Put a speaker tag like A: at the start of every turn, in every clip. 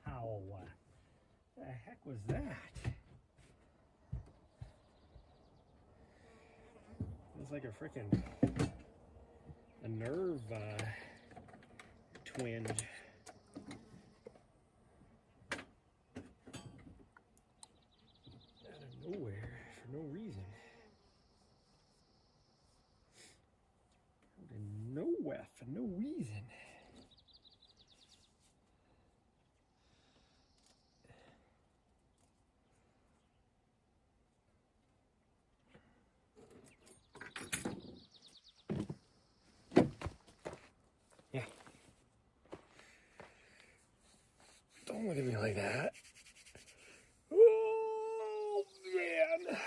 A: Ow! What the heck was that? It was like a freaking nerve twinge. Out of nowhere for no reason. Out of nowhere for no reason. Yeah. Don't look at me like that. Oh, man.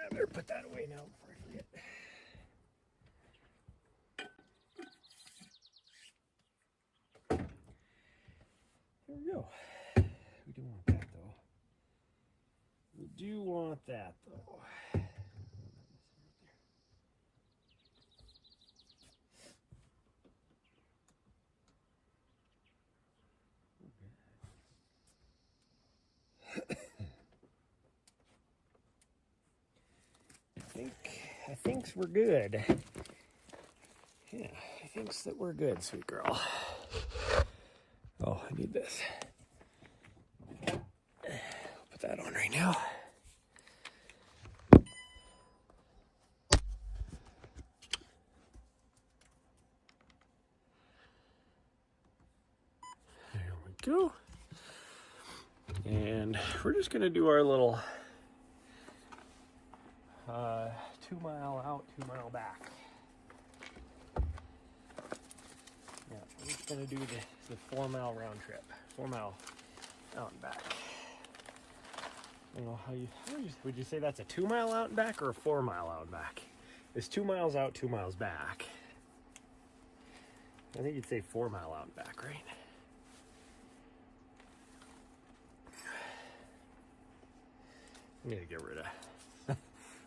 A: I better put that away now before I forget. There we go. We do want that though. We do want that though. I think we're good. Yeah, I think that we're good, sweet girl. Oh, I need this. Put that on right now. There we go. And we're just gonna do our little 2 mile out, 2 mile back. Yeah, we're just gonna do the 4 mile round trip. 4 mile out and back. I don't know would you say that's a 2 mile out and back or a 4 mile out and back? It's 2 miles out, 2 miles back. I think you'd say 4 mile out and back, right? I need to get rid of.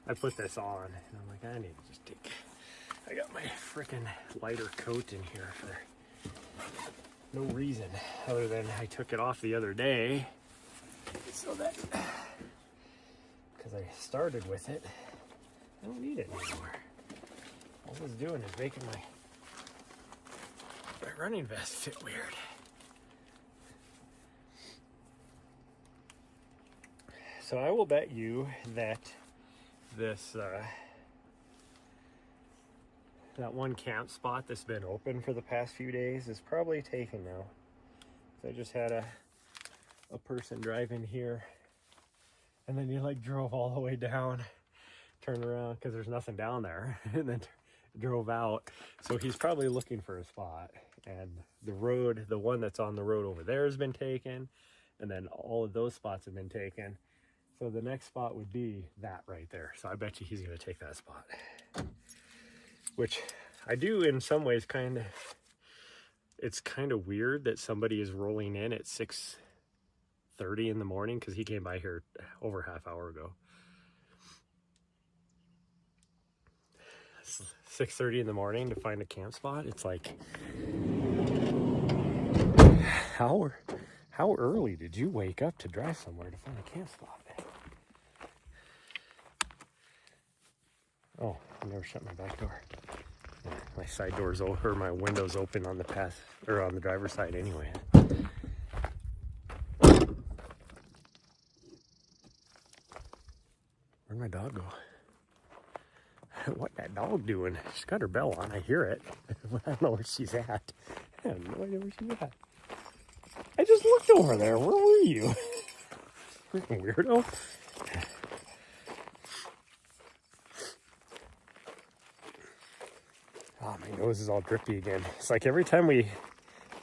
A: I put this on and I'm like, I need to just I got my freaking lighter coat in here for no reason other than I took it off the other day so that because I started with it, I don't need it anymore. All it's doing is making my running vest fit weird. So I will bet you that this that one camp spot that's been open for the past few days is probably taken now. So I just had a person drive in here and then he like drove all the way down, turned around because there's nothing down there, and then drove out. So he's probably looking for a spot, and the one that's on the road over there has been taken, and then all of those spots have been taken. So the next spot would be that right there. So I bet you he's going to take that spot. Which I do in some ways it's kind of weird that somebody is rolling in at 6:30 in the morning because he came by here over a half hour ago. 6:30 in the morning to find a camp spot. It's like, how early did you wake up to drive somewhere to find a camp spot? Oh, I never shut my back door. My side door's over, my window's open on the on the driver's side anyway. Where'd my dog go? What that dog doing? She's got her bell on, I hear it. I don't know where she's at. I have no idea where she's at. I just looked over there, where were you? Freaking weirdo. Oh, my nose is all drippy again. It's like every time we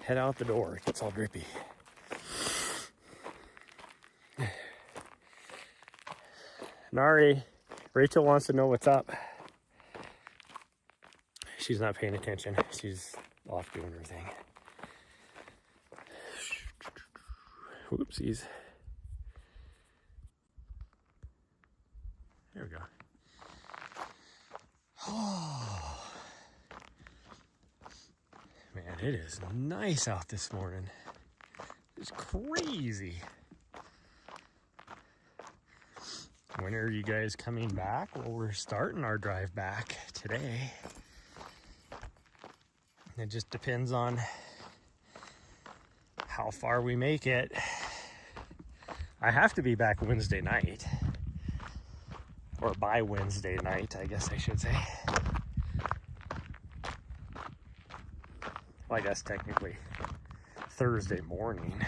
A: head out the door, it gets all drippy. Nahri, Rachel wants to know what's up. she's not paying attention. She's off doing her thing. Whoopsies. There we go. Oh, man, it is nice out this morning. It's crazy. When are you guys coming back? Well, we're starting our drive back today. It just depends on how far we make it. I have to be back Wednesday night. Or by Wednesday night, I guess I should say. Well, I guess technically Thursday morning.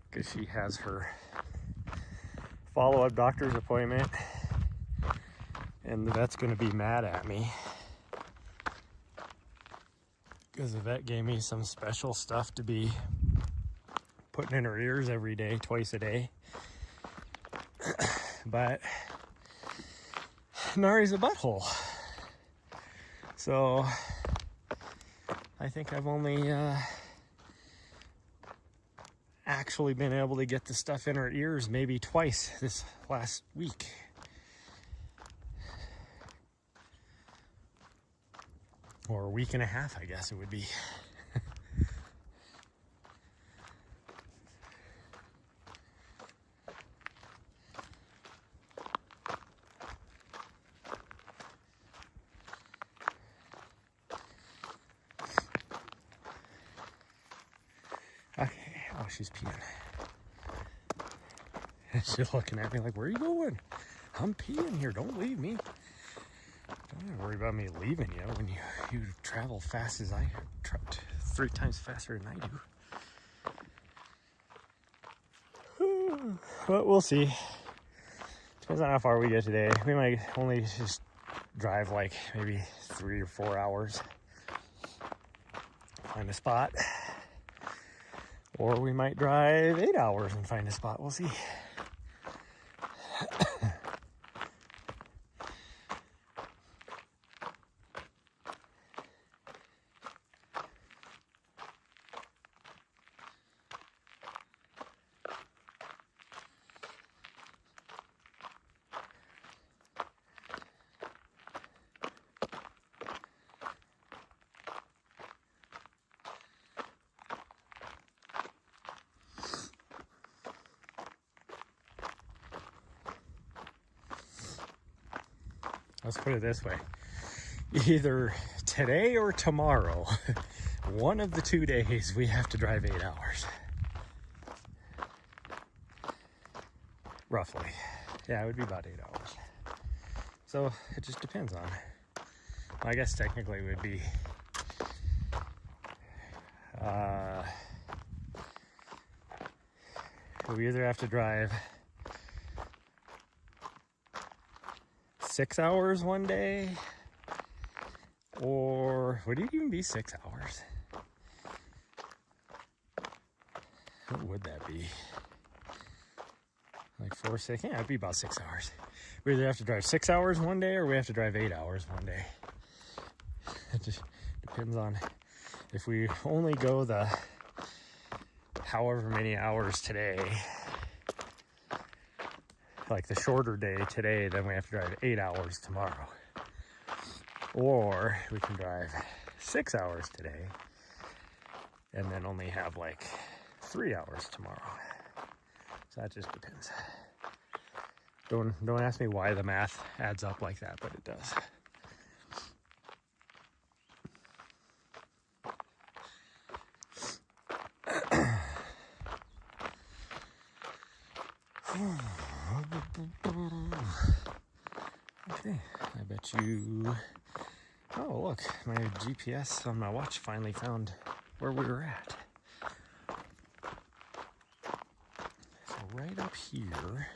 A: Because she has her follow-up doctor's appointment. And the vet's going to be mad at me. Because the vet gave me some special stuff to be putting in her ears every day, twice a day. But Nahri's a butthole. So I think I've only actually been able to get the stuff in her ears maybe twice this last week. Or a week and a half, I guess it would be. Okay, oh, she's peeing. She's looking at me like, where are you going? I'm peeing here, don't leave me. Don't worry about me leaving you when you travel fast as I trucked 3 times faster than I do. But we'll see. Depends on how far we get today. We might only just drive like maybe 3 or 4 hours. Find a spot. Or we might drive 8 hours and find a spot. We'll see. Let's put it this way. Either today or tomorrow, one of the 2 days, we have to drive 8 hours. Roughly. Yeah, it would be about 8 hours. So it just depends on. Well, I guess technically it would be we either have to drive 6 hours one day, or would it even be 6 hours? What would that be? Like 4, 6? Yeah, it'd be about 6 hours. We either have to drive 6 hours one day, or we have to drive 8 hours one day. It just depends on if we only go the however many hours today. Like the shorter day today, then we have to drive 8 hours tomorrow. Or we can drive 6 hours today and then only have like 3 hours tomorrow. So that just depends. Don't ask me why the math adds up like that, but it does. Okay, I bet you... Oh, look, my GPS on my watch finally found where we were at. So right up here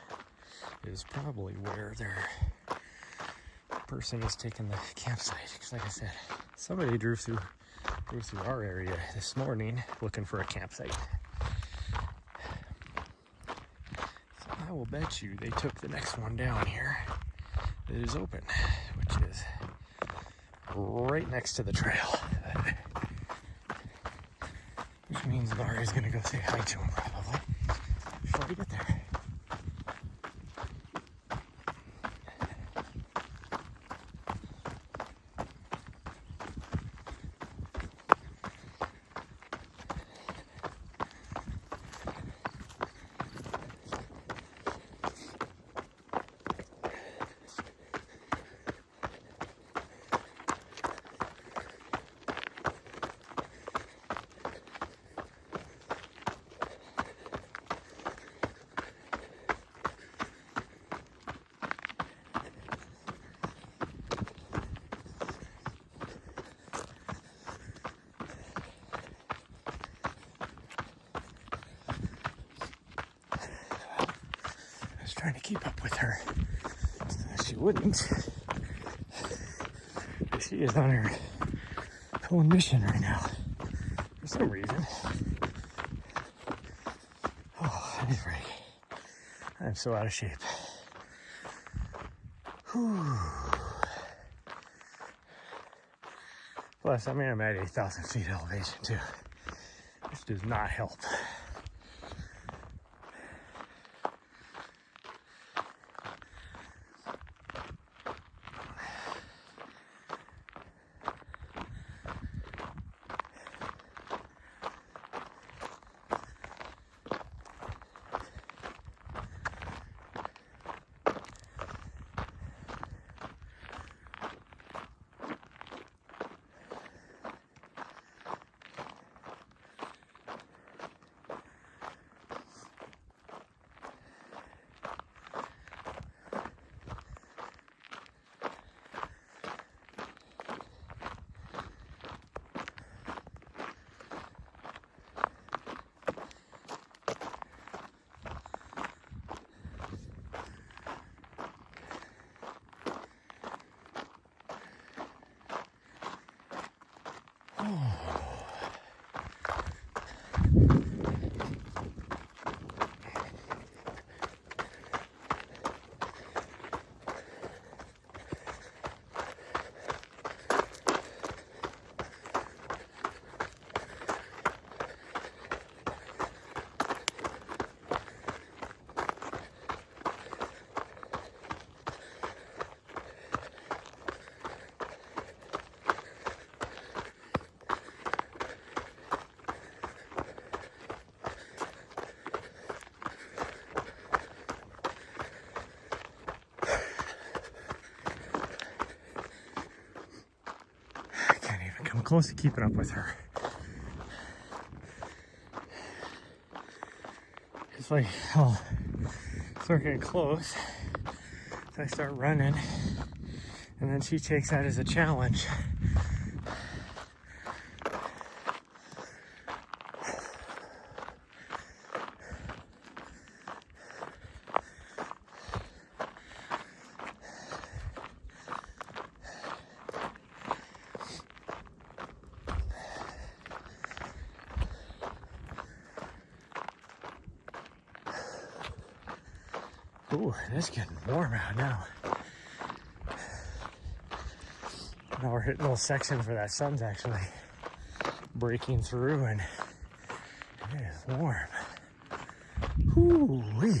A: is probably where their person is taking the campsite. Because like I said, somebody drove through our area this morning looking for a campsite. So I will bet you they took the next one down here that is open, which is right next to the trail. Which means Nahri's gonna go say hi to him probably before we get there. Trying to keep up with her. She wouldn't. But she is on her own mission right now. For some reason. Oh, I'm ready. I'm so out of shape. Whew. Plus, I mean, I'm at 8,000 feet elevation too. This does not help. I'm close to keeping up with her. It's like, oh, start getting close. So I start running, and then she takes that as a challenge. Ooh, it's getting warm out now. Now we're hitting those sections where that sun's actually breaking through and it is warm. Ooh-wee.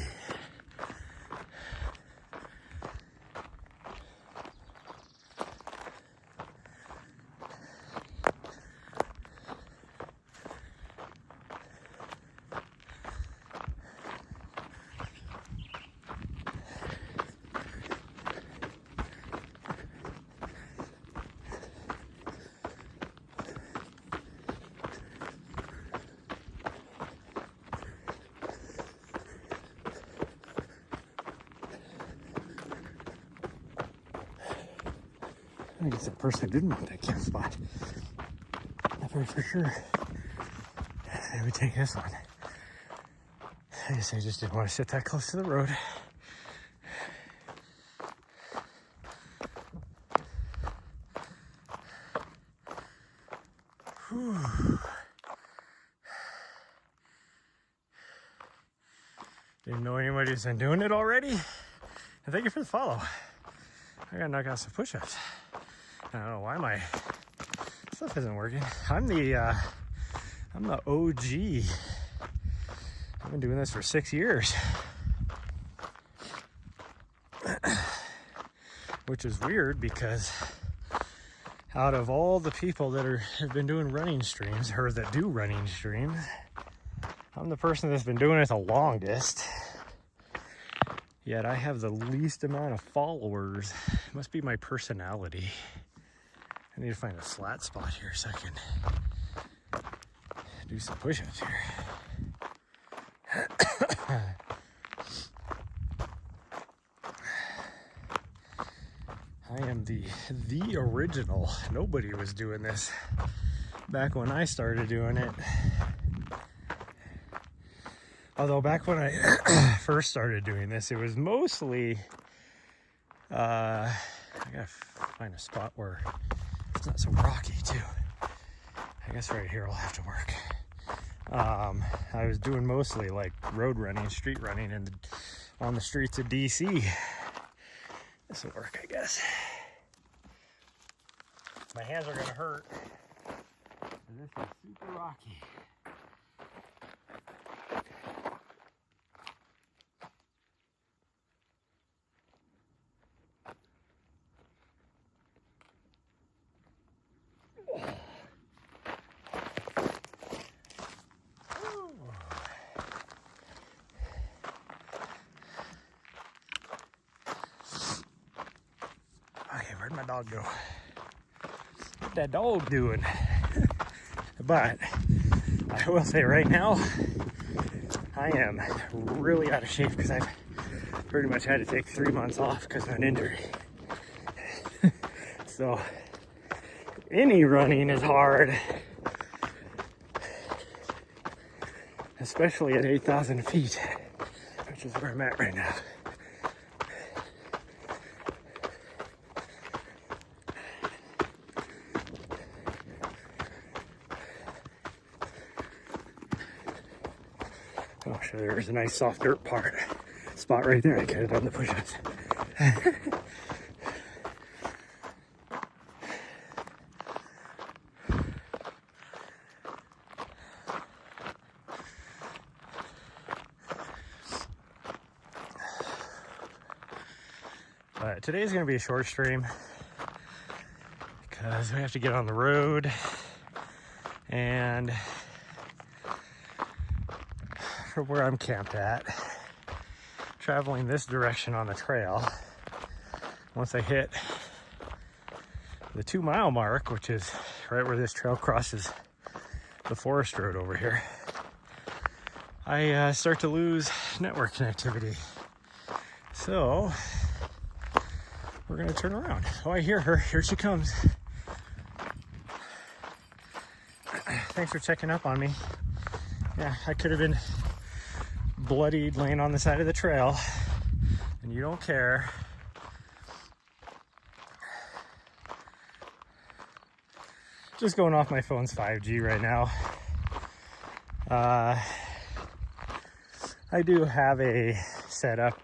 A: I think it's the person who didn't want that camp spot. Not very for sure. They would take this one. I guess I just didn't want to sit that close to the road. Whew. Didn't know anybody's been doing it already. And thank you for the follow. I gotta knock out some push-ups. I don't know why my stuff isn't working. I'm the OG. I've been doing this for 6 years. Which is weird because out of all the people that have been doing running streams, or that do running streams, I'm the person that's been doing it the longest. Yet I have the least amount of followers. It must be my personality. I need to find a flat spot here so I can do some push-ups here. I am the original. Nobody was doing this back when I started doing it. Although back when I first started doing this, it was mostly, I gotta find a spot where it's not so rocky too. I guess right here will have to work. I was doing mostly like road running, street running, and on the streets of DC. This will work, I guess. My hands are gonna hurt. This is super rocky. Where'd my dog go? What's that dog doing? But I will say right now, I am really out of shape because I've pretty much had to take 3 months off because of an injury. So any running is hard, especially at 8,000 feet, which is where I'm at right now. Oh, sure, there's a nice soft dirt spot right there. I could have done the push-ups. But today's going to be a short stream because we have to get on the road, and from where I'm camped at, traveling this direction on the trail, once I hit the 2 mile mark, which is right where this trail crosses the forest road over here, I start to lose network connectivity. So we're gonna turn around. Oh, I hear her. Here she comes. Thanks for checking up on me. Yeah, I could have been bloodied laying on the side of the trail, and you don't care. Just going off my phone's 5G right now. I do have a setup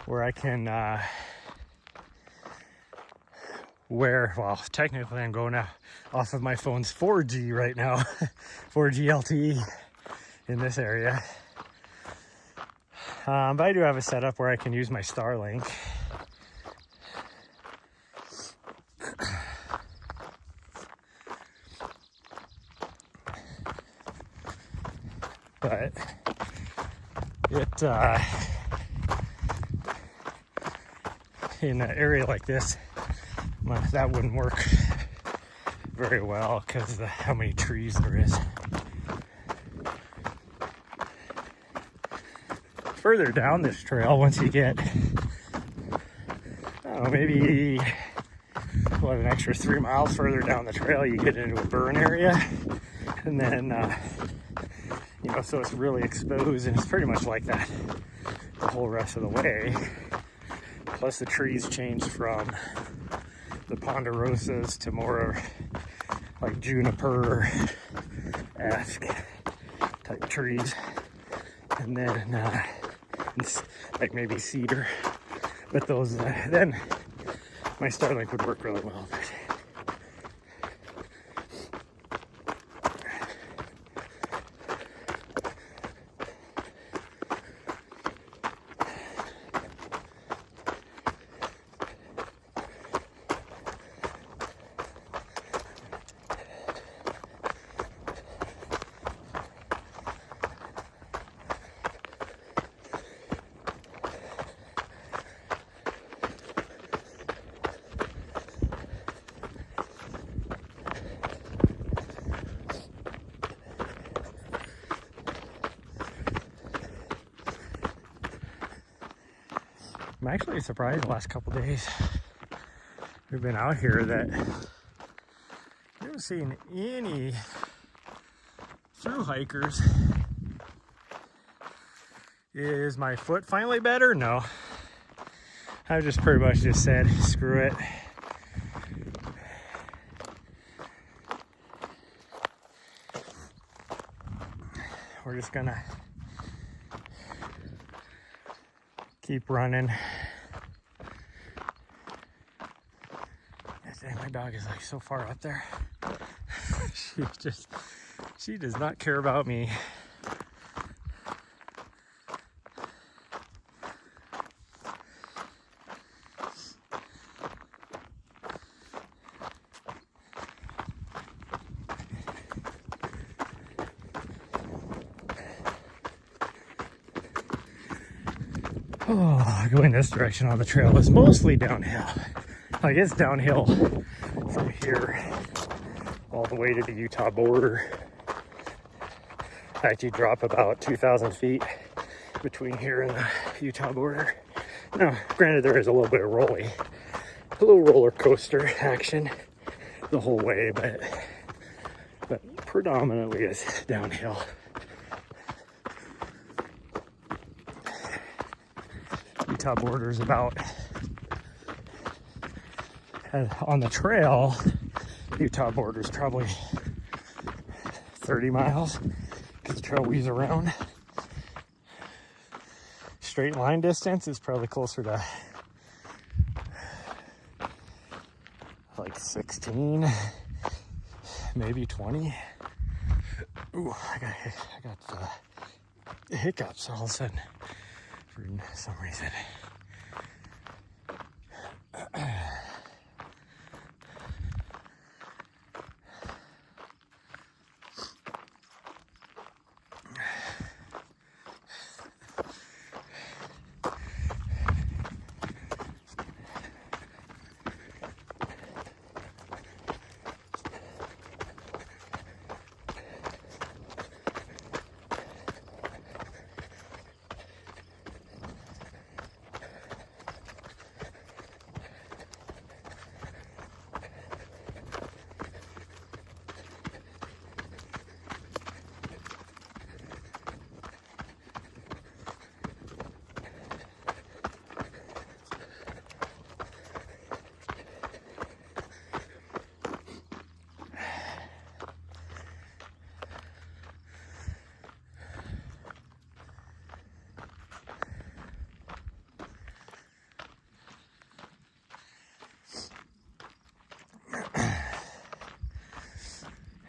A: where I can well, technically I'm going off of my phone's 4G right now. 4G LTE in this area. But I do have a setup where I can use my Starlink. But it, in an area like this, that wouldn't work very well because of how many trees there is. Further down this trail, once you get, I don't know, maybe an extra 3 miles further down the trail, you get into a burn area, and then so it's really exposed, and it's pretty much like that the whole rest of the way. Plus the trees changed from the ponderosas to more like juniper-esque type trees, and then like maybe cedar. But those then my Starlink would work really well. I'm actually surprised the last couple days we've been out here that I haven't seen any through hikers. Is my foot finally better? No. I just pretty much just said, screw it. We're just gonna keep running. Dang, my dog is like so far up there. She does not care about me. Oh, going this direction on the trail is mostly downhill. Like, it's downhill from here all the way to the Utah border. I actually drop about 2,000 feet between here and the Utah border. Now, granted, there is a little bit of a little roller coaster action the whole way, but predominantly it's downhill. Utah border is about, on the trail, Utah border is probably 30 miles because the trail weaves around. Straight line distance is probably closer to like 16, maybe 20. Ooh, I got hiccups all of a sudden for some reason.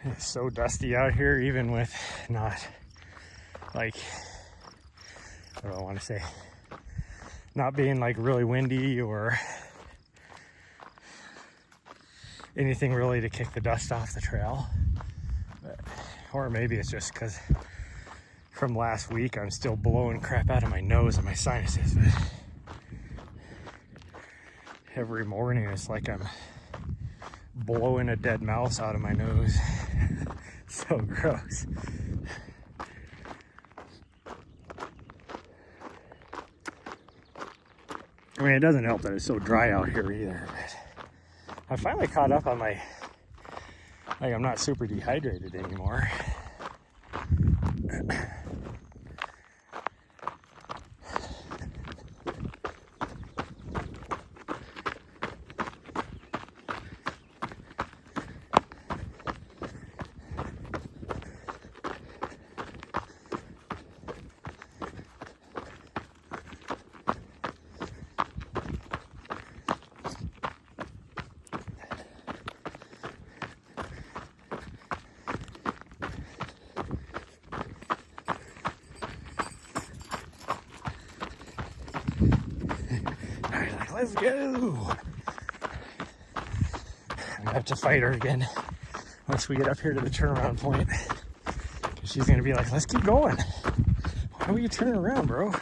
A: It's so dusty out here, even with not, like, what do I want to say? Not being like really windy or anything really to kick the dust off the trail. Or maybe it's just because from last week I'm still blowing crap out of my nose and my sinuses. But every morning it's like I'm blowing a dead mouse out of my nose. So gross. I mean, it doesn't help that it's so dry out here either. But I finally caught up on my, like, I'm not super dehydrated anymore. Let's go. I'm gonna have to fight her again once we get up here to the turnaround point. Because she's gonna be like, let's keep going. Why are you turning around, bro?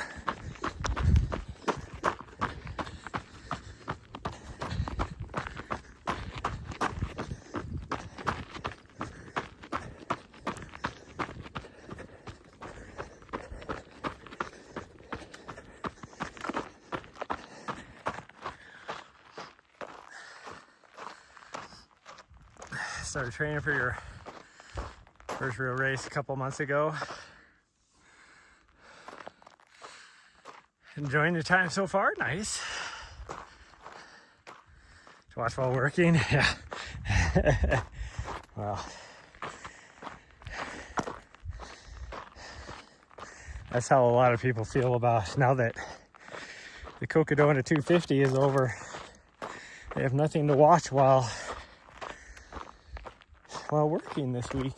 A: Started training for your first real race a couple months ago. Enjoying the time so far? Nice. To watch while working? Yeah. Well, that's how a lot of people feel about now that the Cocodona 250 is over. They have nothing to watch while working this week.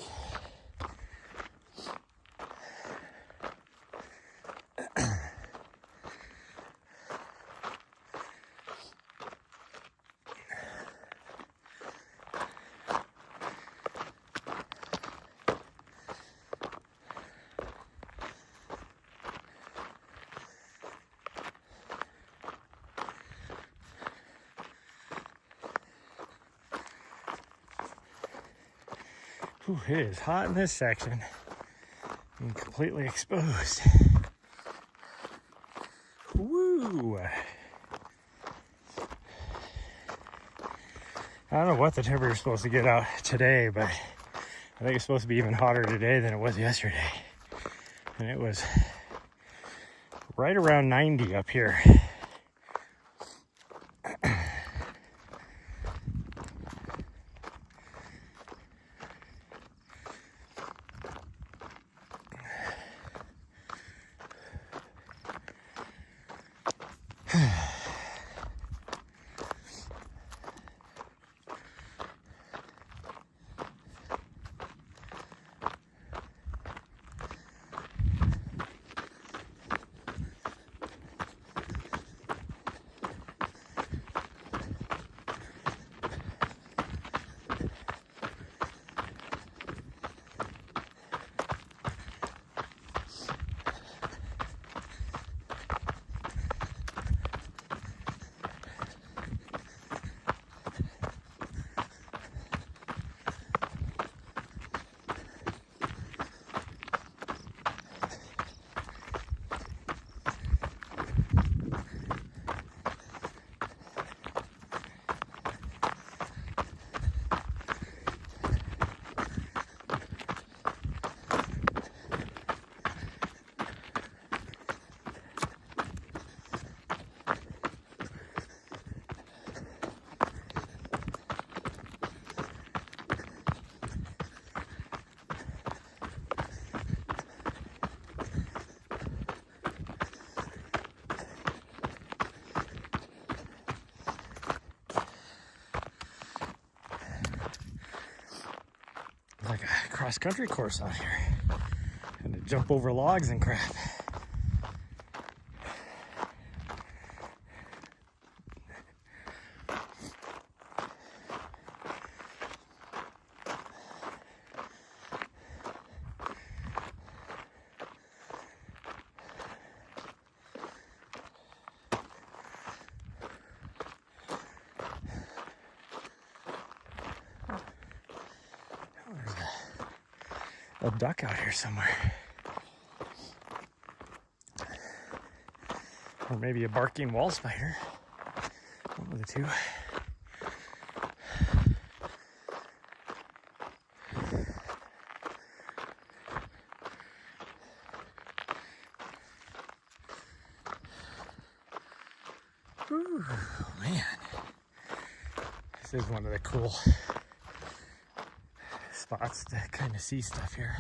A: Whew, it is hot in this section. I'm completely exposed. Woo! I don't know what the temperature is supposed to get out today, but I think it's supposed to be even hotter today than it was yesterday. And it was right around 90 up here. Like a cross-country course out here. And to jump over logs and crap. A duck out here somewhere. Or maybe a barking wall spider. One of the two. Ooh, man. This is one of the cool spots to kind of see stuff here.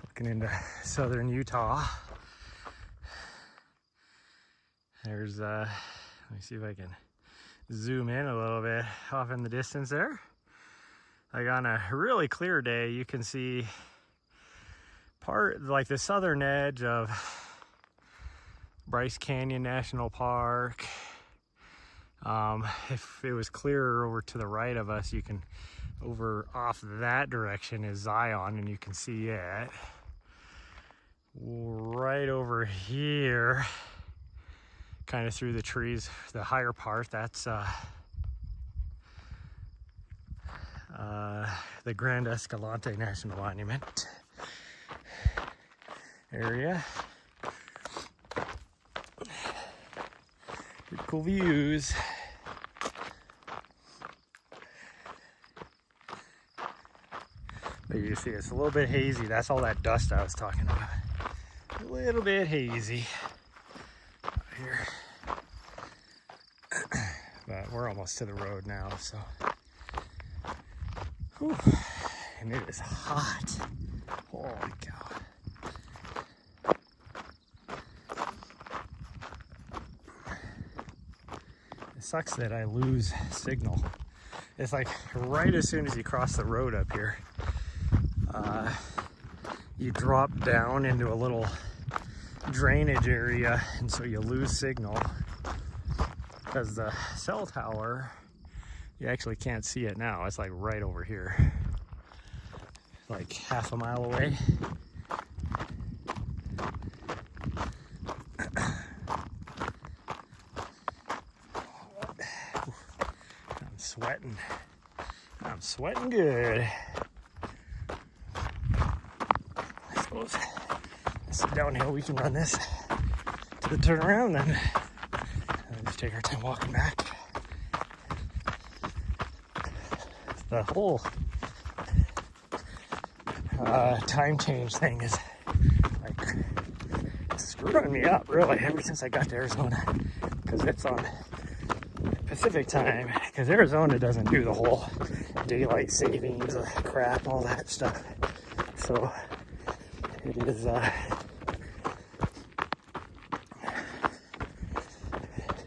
A: Looking into southern Utah. There's let me see if I can zoom in a little bit off in the distance there. Like on a really clear day, you can see part like the southern edge of Bryce Canyon National Park. If it was clearer over to the right of us, you can, over off that direction is Zion, and you can see it. Right over here, kind of through the trees, the higher part, that's the Grand Escalante National Monument area. Pretty cool views. But you see it's a little bit hazy. That's all that dust I was talking about. A little bit hazy out here. But we're almost to the road now, so. Whew. And it is hot. Holy cow. It sucks that I lose signal. It's like right as soon as you cross the road up here, you drop down into a little drainage area, and so you lose signal because the cell tower, you actually can't see it now. It's like right over here, like half a mile away. I'm sweating good. I suppose it's downhill. We can run this to the turnaround and just take our time walking back. The whole time change thing is like screwing me up, really, ever since I got to Arizona, because it's on Pacific time, because Arizona doesn't do the whole daylight savings crap, all that stuff. So it is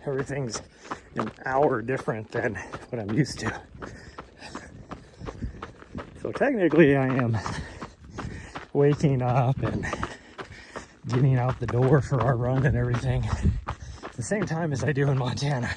A: everything's an hour different than what I'm used to. So technically I am waking up and getting out the door for our run and everything at the same time as I do in Montana.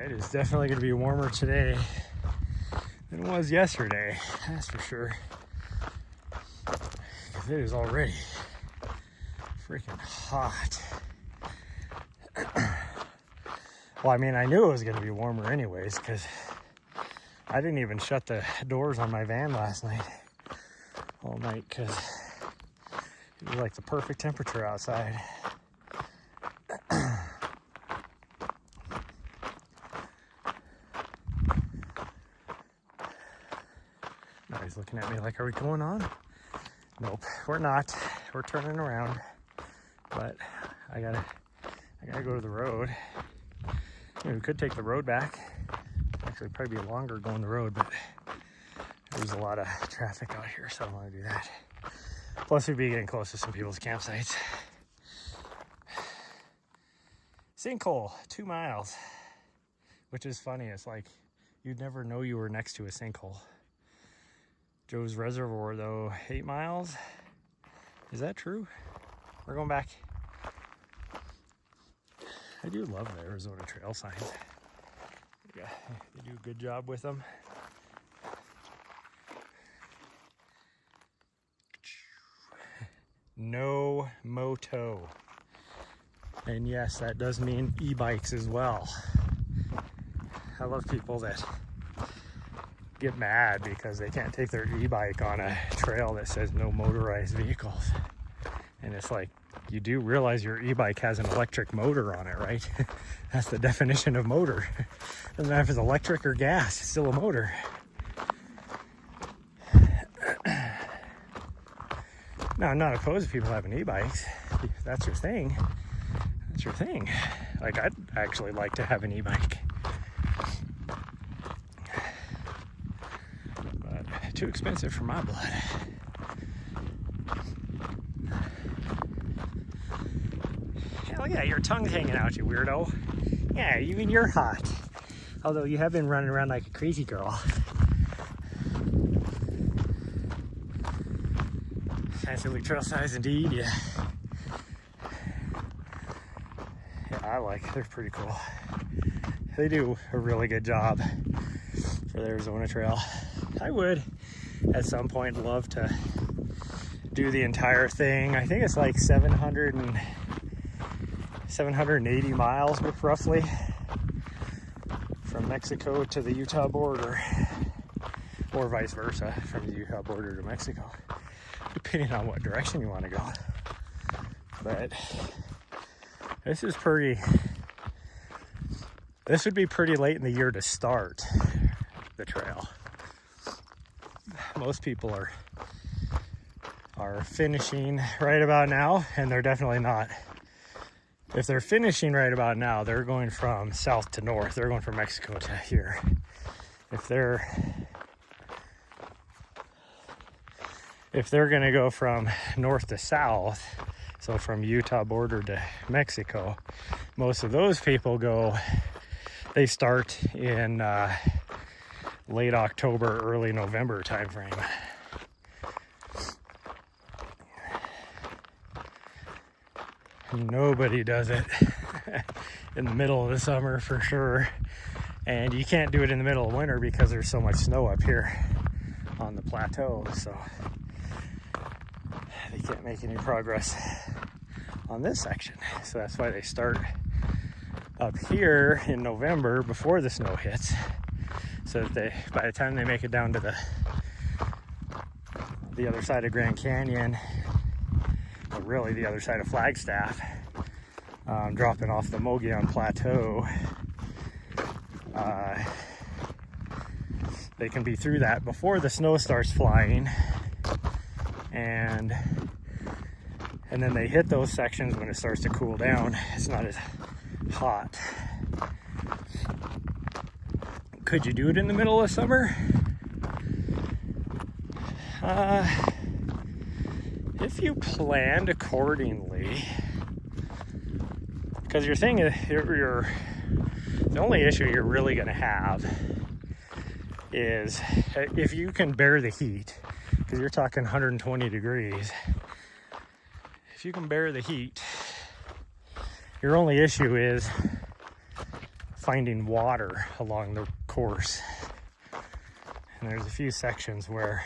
A: It is definitely going to be warmer today than it was yesterday, that's for sure. Because it is already freaking hot. Well, I mean, I knew it was going to be warmer anyways, because I didn't even shut the doors on my van last night, all night, because it was like the perfect temperature outside. Now he's looking at me like, are we going on? Nope, we're not. We're turning around, but I gotta go to the road. We could take the road back. Actually, probably be longer going the road, but there's a lot of traffic out here, so I don't want to do that. Plus, we'd be getting close to some people's campsites. Sinkhole, 2 miles, which is funny. It's like you'd never know you were next to a sinkhole. Joe's Reservoir, though, 8 miles. Is that true? We're going back. I do love the Arizona trail signs. Yeah, they do a good job with them. No moto. And yes, that does mean e-bikes as well. I love people that get mad because they can't take their e-bike on a trail that says no motorized vehicles. And it's like, you do realize your e-bike has an electric motor on it, right? That's the definition of motor. Doesn't matter if it's electric or gas, it's still a motor. Now, I'm not opposed to people having e-bikes. If that's your thing, that's your thing. Like, I'd actually like to have an e-bike. But too expensive for my blood. Hell yeah, your tongue's hanging out, you weirdo. Yeah, even you're hot. Although you have been running around like a crazy girl. Fancy trail size indeed, yeah. Yeah, I like it. They're pretty cool. They do a really good job for the Arizona Trail. I would, at some point, love to do the entire thing. I think it's like 780 miles, roughly, from Mexico to the Utah border, or vice versa, from the Utah border to Mexico, depending on what direction you want to go. But this would be pretty late in the year to start the trail. Most people are finishing right about now, and they're definitely not. If they're finishing right about now, they're going from south to north. They're going from Mexico to here. If they're going to go from north to south, so from Utah border to Mexico, most of those people they start in late October, early November timeframe. Nobody does it in the middle of the summer for sure. And you can't do it in the middle of winter because there's so much snow up here on the plateau. So they can't make any progress on this section. So that's why they start up here in November before the snow hits. So that by the time they make it down to the other side of Grand Canyon, or really the other side of Flagstaff, dropping off the Mogollon Plateau, they can be through that before the snow starts flying, and then they hit those sections when it starts to cool down. It's not as hot. Could you do it in the middle of summer? If you planned accordingly, because your thing is, the only issue you're really going to have is if you can bear the heat, because you're talking 120 degrees. If you can bear the heat, your only issue is finding water along the course. And there's a few sections where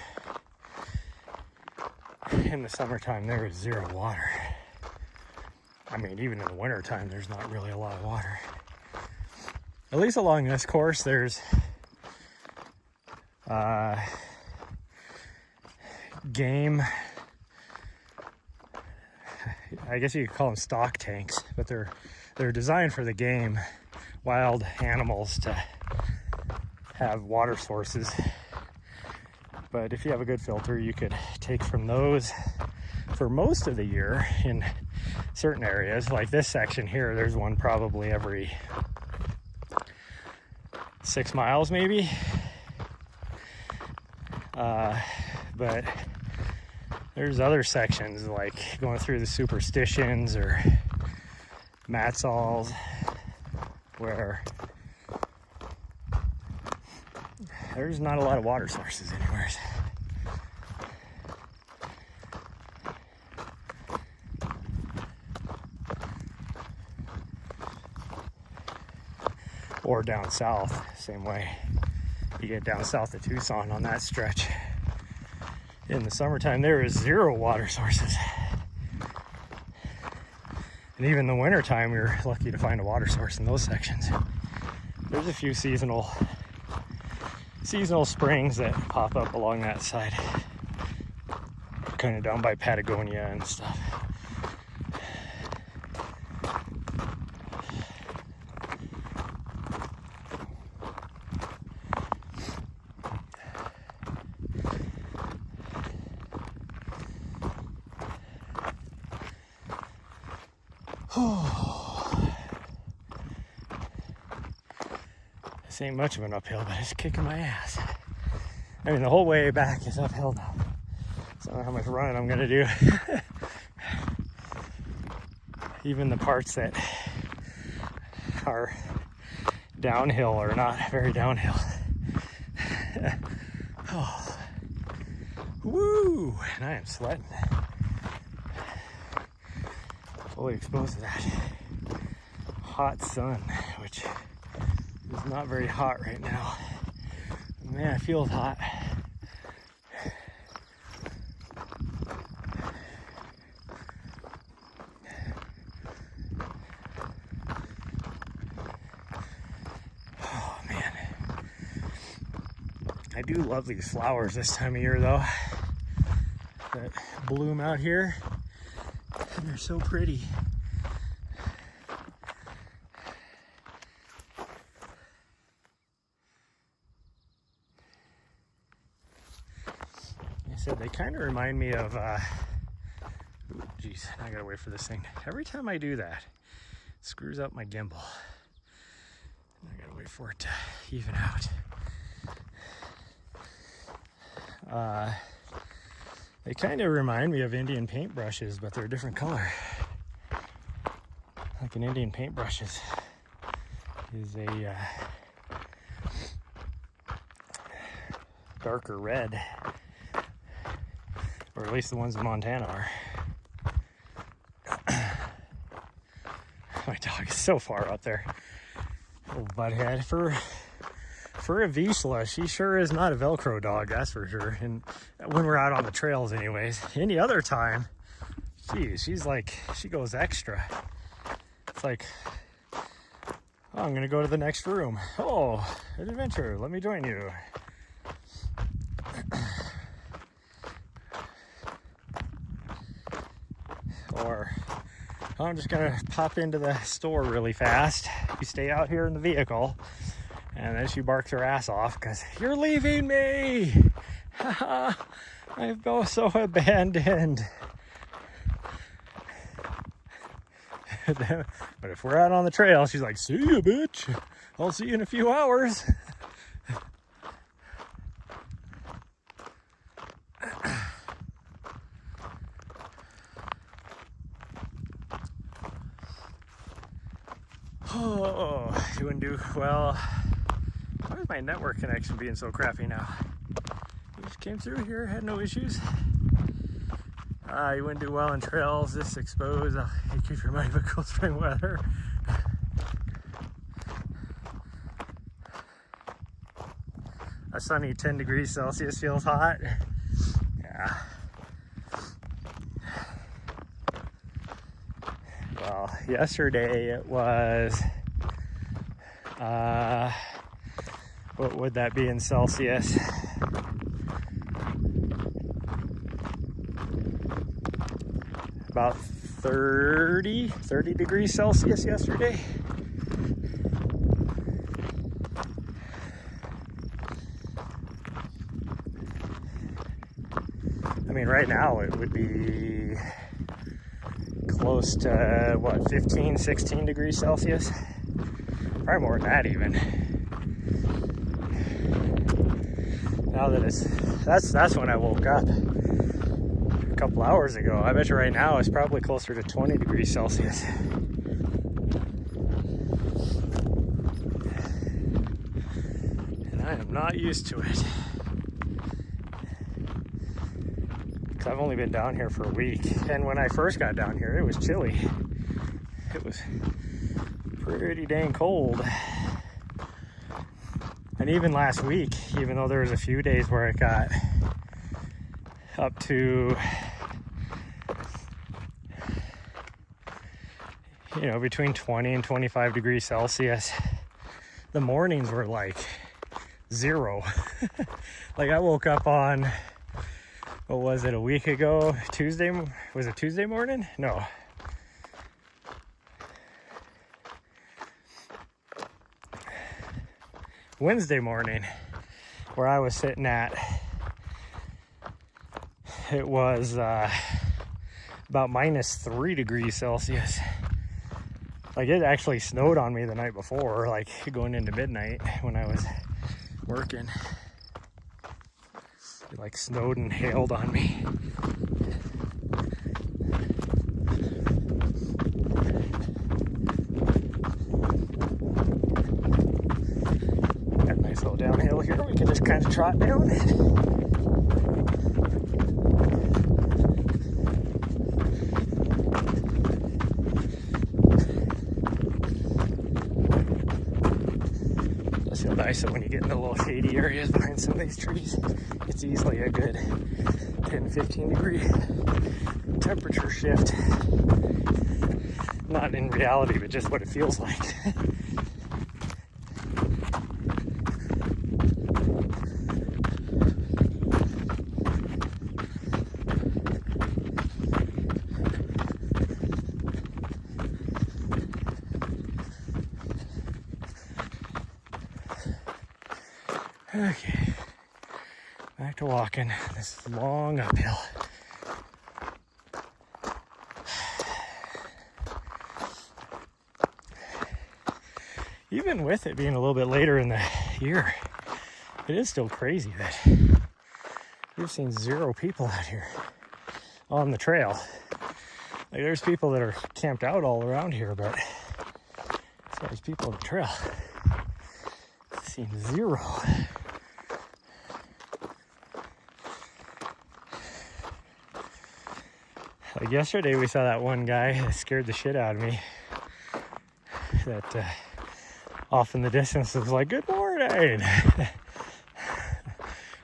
A: in the summertime there is zero water. I mean, even in the wintertime there's not really a lot of water. At least along this course there's game, I guess you could call them stock tanks, but they're designed for the game, wild animals to have water sources. But if you have a good filter, you could take from those for most of the year in certain areas. Like this section here, there's one probably every 6 miles maybe. But there's other sections like going through the Superstitions or Matsalls where there's not a lot of water sources anywhere. Or down south, same way. You get down south of Tucson on that stretch. In the summertime, there is 0 water sources. And even in the wintertime, you're lucky to find a water source in those sections. There's a few seasonal springs that pop up along that side. Kind of down by Patagonia and stuff. This ain't much of an uphill, but it's kicking my ass. I mean, the whole way back is uphill now. So I don't know how much running I'm gonna do. Even the parts that are downhill are not very downhill. Oh. Woo! And I am sweating. Fully exposed to that hot sun, which is not very hot right now. Man, I feel hot. Oh man. I do love these flowers this time of year though, that bloom out here. And they're so pretty. They kind of remind me of, geez, I gotta wait for this thing. Every time I do that, it screws up my gimbal. I gotta wait for it to even out. They kind of remind me of Indian paintbrushes, but they're a different color. Like an Indian paintbrush is a darker red. Or at least the ones in Montana are. My dog is so far out there. Little butthead. For a Vizsla, she sure is not a Velcro dog, that's for sure. And when we're out on the trails anyways. Any other time, geez, she's like, she goes extra. It's like, oh, I'm gonna go to the next room. Oh, an adventure, let me join you. Or I'm just gonna pop into the store really fast. You stay out here in the vehicle, and then she barks her ass off because you're leaving me. I feel so abandoned. But if we're out on the trail, she's like, see you, bitch. I'll see you in a few hours. Oh, you wouldn't do well. Why is my network connection being so crappy now? You just came through here, had no issues. You wouldn't do well in trails this exposed. You keep your mind about cold spring weather. A sunny 10 degrees Celsius feels hot. Yeah. Well, yesterday it was, what would that be in Celsius? About 30 degrees Celsius yesterday. I mean, right now it would be close to, what, 15, 16 degrees Celsius? Probably more than that even. Now that that's when I woke up a couple hours ago. I bet you right now it's probably closer to 20 degrees Celsius. And I am not used to it. Because I've only been down here for a week. And when I first got down here, it was chilly. It was pretty dang cold. And even last week, even though there was a few days where it got up to, you know, between 20 and 25 degrees Celsius, the mornings were like 0. Like I woke up on, what was it, a week ago? Tuesday? Was it Tuesday morning? No. Wednesday morning, where I was sitting at, it was about -3 degrees Celsius. Like it actually snowed on me the night before, like going into midnight when I was working. It like snowed and hailed on me. Little downhill here, we can just kind of trot down. Does feel nice when you get in the little shady areas behind some of these trees. It's easily a good 10-15 degree temperature shift. Not in reality, but just what it feels like. Okay, back to walking this long uphill. Even with it being a little bit later in the year, it is still crazy that we've seen 0 people out here on the trail. Like there's people that are camped out all around here, but as far as people on the trail, I've seen 0. Like yesterday we saw that one guy that scared the shit out of me, that off in the distance was like, "Good morning."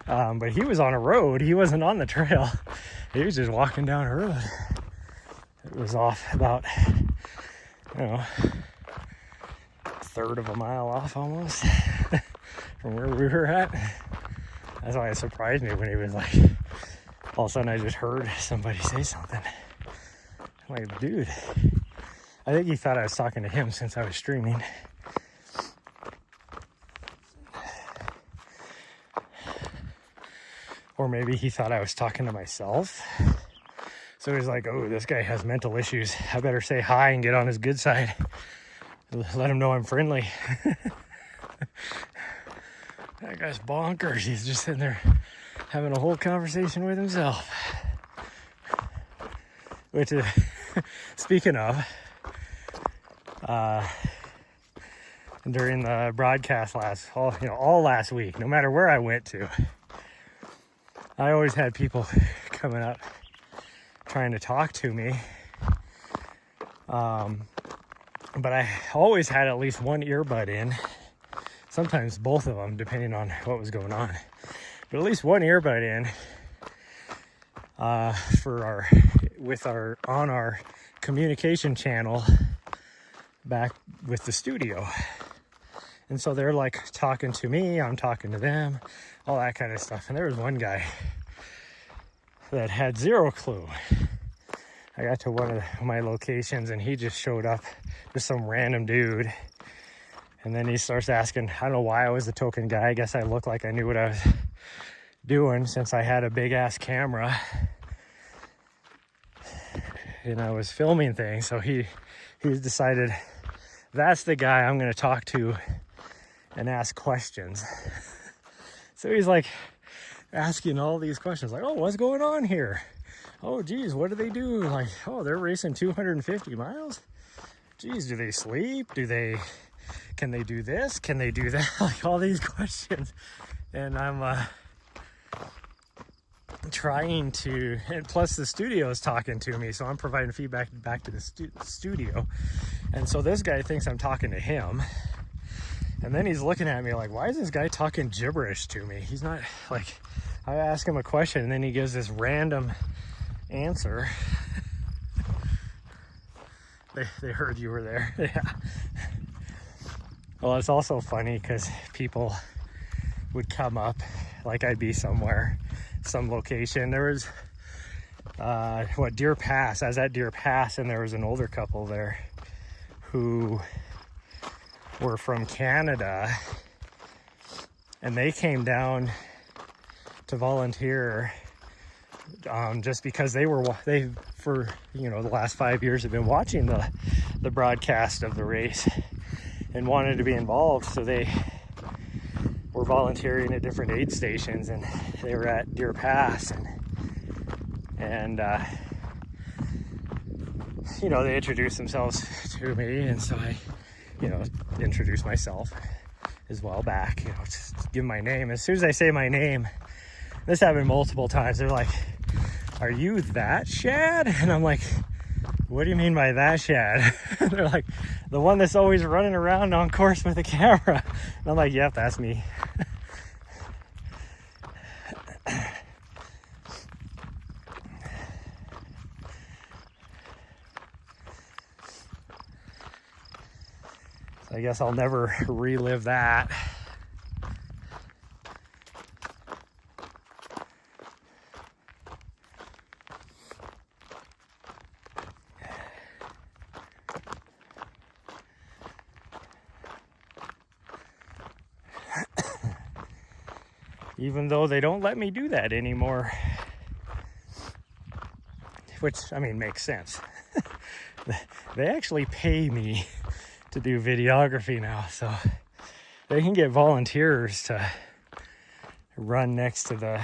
A: But he was on a road, he wasn't on the trail, he was just walking down a road. It was off about, you know, a third of a mile off almost from where we were at. That's why it surprised me when he was like, all of a sudden I just heard somebody say something. I'm like, dude, I think he thought I was talking to him since I was streaming. Or maybe he thought I was talking to myself. So he's like, oh, this guy has mental issues. I better say hi and get on his good side. Let him know I'm friendly. That guy's bonkers. He's just sitting there having a whole conversation with himself. Which is, speaking of, during the broadcast all last week, no matter where I went to, I always had people coming up trying to talk to me. But I always had at least one earbud in, sometimes both of them, depending on what was going on. But at least one earbud in on our communication channel back with the studio. And so they're like talking to me, I'm talking to them, all that kind of stuff. And there was one guy that had 0 clue. I got to one of my locations and he just showed up, just some random dude. And then he starts asking, I don't know why I was the token guy. I guess I looked like I knew what I was doing since I had a big ass camera and I was filming things. So he's decided that's the guy I'm going to talk to and ask questions. So he's like asking all these questions like, oh, what's going on here? Oh, geez, what do they do? Like, oh, they're racing 250 miles? Geez, do they sleep? Can they do this? Can they do that? Like all these questions. And I'm trying to, and plus the studio is talking to me, so I'm providing feedback back to the studio. And so this guy thinks I'm talking to him. And then he's looking at me like, why is this guy talking gibberish to me? He's not, like, I ask him a question and then he gives this random answer. They heard you were there. Yeah. Well, it's also funny because people would come up, like I'd be somewhere, some location. There was, Deer Pass. I was at Deer Pass and there was an older couple there who were from Canada, and they came down to volunteer just because they for the last 5 years have been watching the broadcast of the race and wanted to be involved, so they were volunteering at different aid stations, and they were at Deer Pass, and they introduced themselves to me, and so I introduced myself as well back, just give my name. As soon as I say my name, this happened multiple times, they're like, are you that Shad? And I'm like, what do you mean by that Shad? They're like, the one that's always running around on course with a camera. And I'm like, yep, that's me. So I guess I'll never relive that. Even though they don't let me do that anymore. Which, I mean, makes sense. They actually pay me to do videography now, so they can get volunteers to run next to the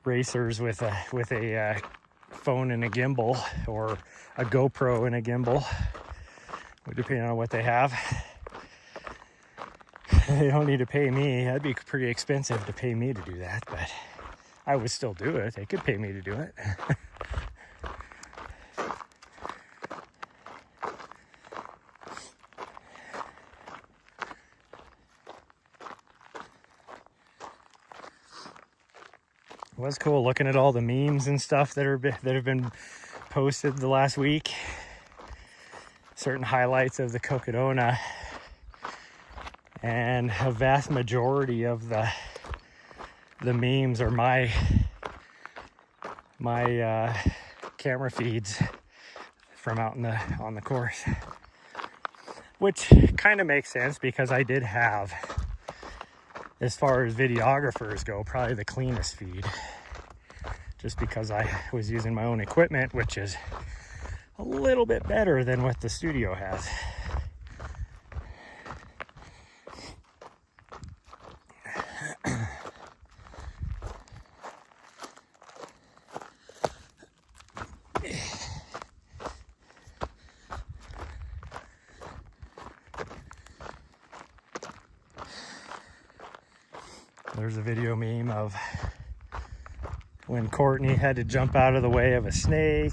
A: racers with a phone and a gimbal, or a GoPro and a gimbal, depending on what they have. They don't need to pay me. That'd be pretty expensive to pay me to do that, but I would still do it. They could pay me to do it. It was cool looking at all the memes and stuff that have been posted the last week. Certain highlights of the Cocodona. And a vast majority of the memes are my camera feeds from out on the course, which kind of makes sense because I did have, as far as videographers go, probably the cleanest feed, just because I was using my own equipment, which is a little bit better than what the studio has. There's a video meme of when Courtney had to jump out of the way of a snake.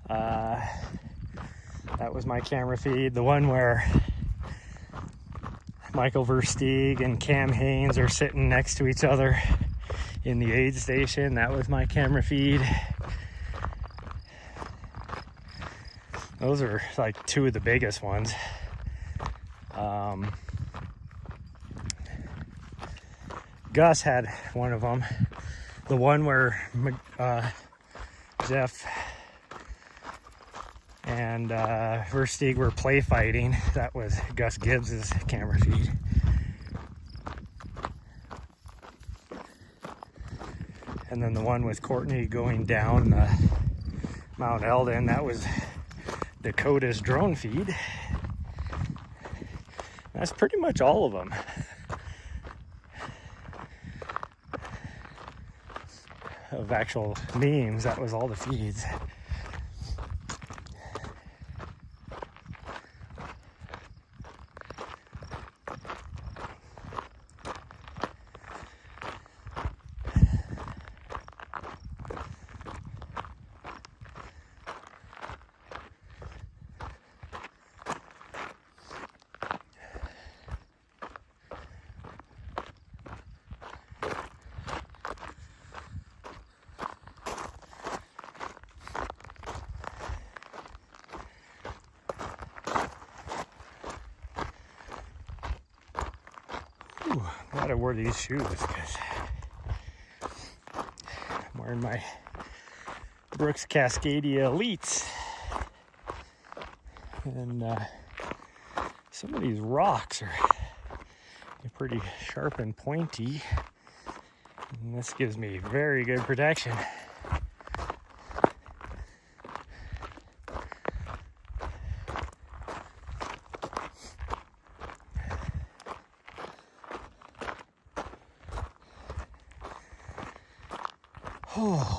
A: That was my camera feed. The one where Michael Versteeg and Cam Haynes are sitting next to each other in the aid station, that was my camera feed. Those are like two of the biggest ones. Gus had one of them, the one where Jeff and Versteeg were play fighting. That was Gus Gibbs's camera feed. And then the one with Courtney going down Mount Eldon, that was Dakota's drone feed. That's pretty much all of them. of actual names. That was all the feeds. Ooh, I'm glad I wore these shoes because I'm wearing my Brooks Cascadia Elites. And some of these rocks are pretty sharp and pointy. And this gives me very good protection. Oh.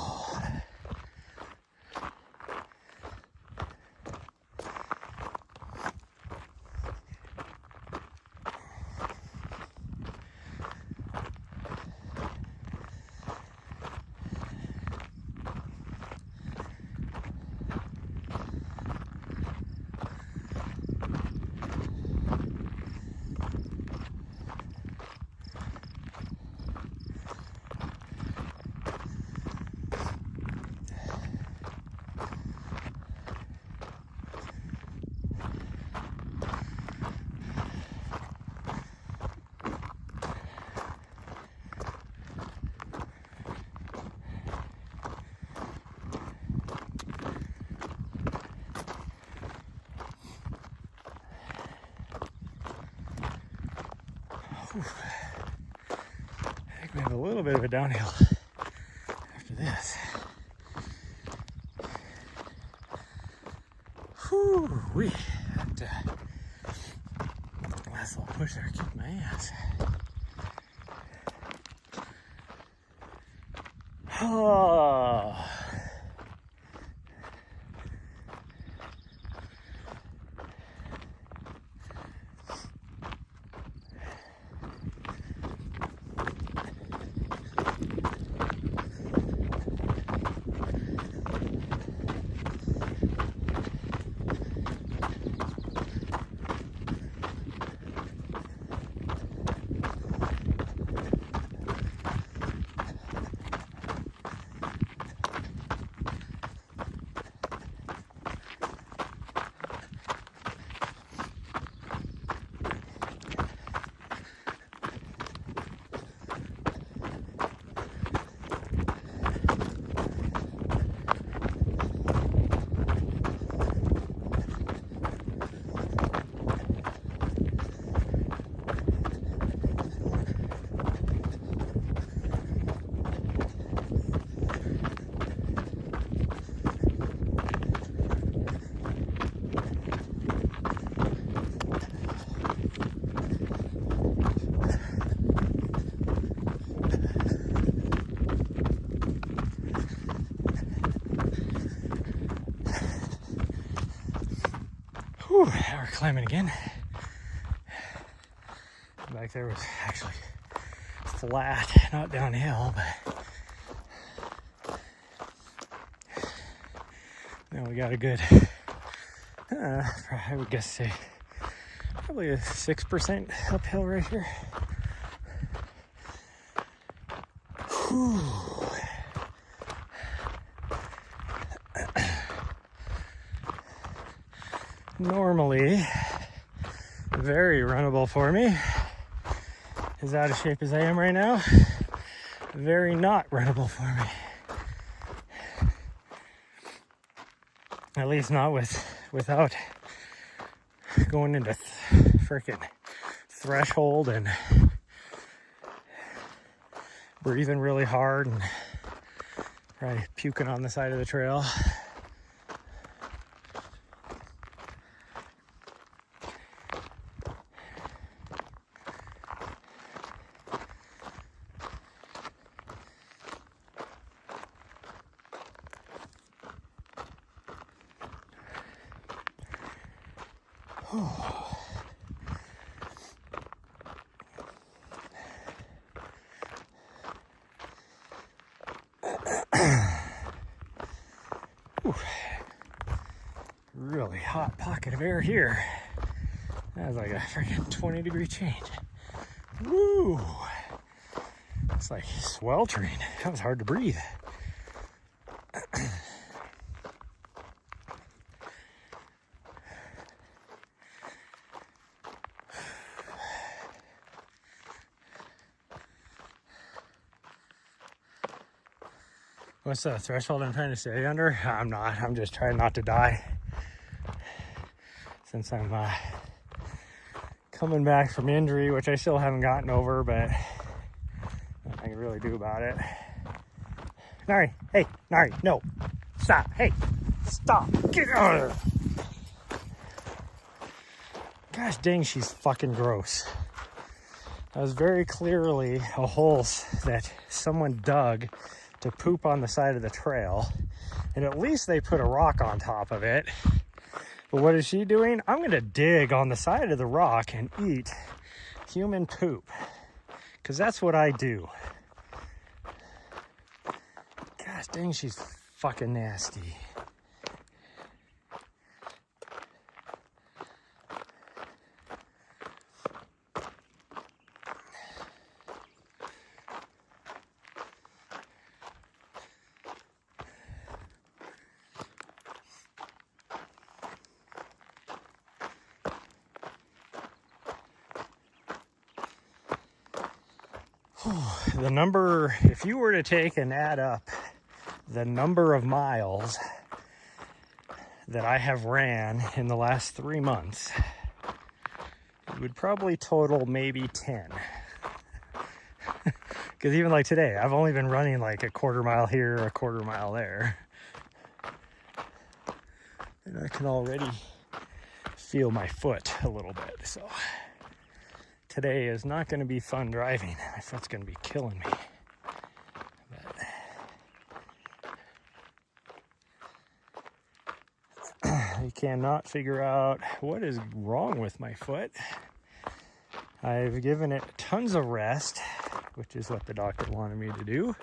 A: I think we have a little bit of a downhill after this. Whew, that last little push there kicked my ass. Oh. Whew, now we're climbing again. Back there was actually flat, not downhill, but now we got a good, I would guess say, probably a 6% uphill right here. Whew. Normally very runnable for me. As out of shape as I am right now, very not runnable for me. At least not without going into frickin' threshold and breathing really hard and probably puking on the side of the trail. Really hot pocket of air here. That was like a freaking 20-degree change. Woo! It's like sweltering. That was hard to breathe. What's the threshold I'm trying to stay under? I'm not. I'm just trying not to die. Since I'm coming back from injury, which I still haven't gotten over, but nothing I can really do about it. Nahri, hey, Nahri, no, stop, hey, stop, get out of there. Gosh dang, she's fucking gross. That was very clearly a hole that someone dug to poop on the side of the trail, and at least they put a rock on top of it. But what is she doing? I'm gonna dig on the side of the rock and eat human poop, because that's what I do. Gosh dang, she's fucking nasty. The number, if you were to take and add up the number of miles that I have ran in the last 3 months, it would probably total maybe 10. Because even like today, I've only been running like a quarter mile here, a quarter mile there. And I can already feel my foot a little bit, so today is not going to be fun driving. My foot's going to be killing me. But I cannot figure out what is wrong with my foot. I've given it tons of rest, which is what the doctor wanted me to do.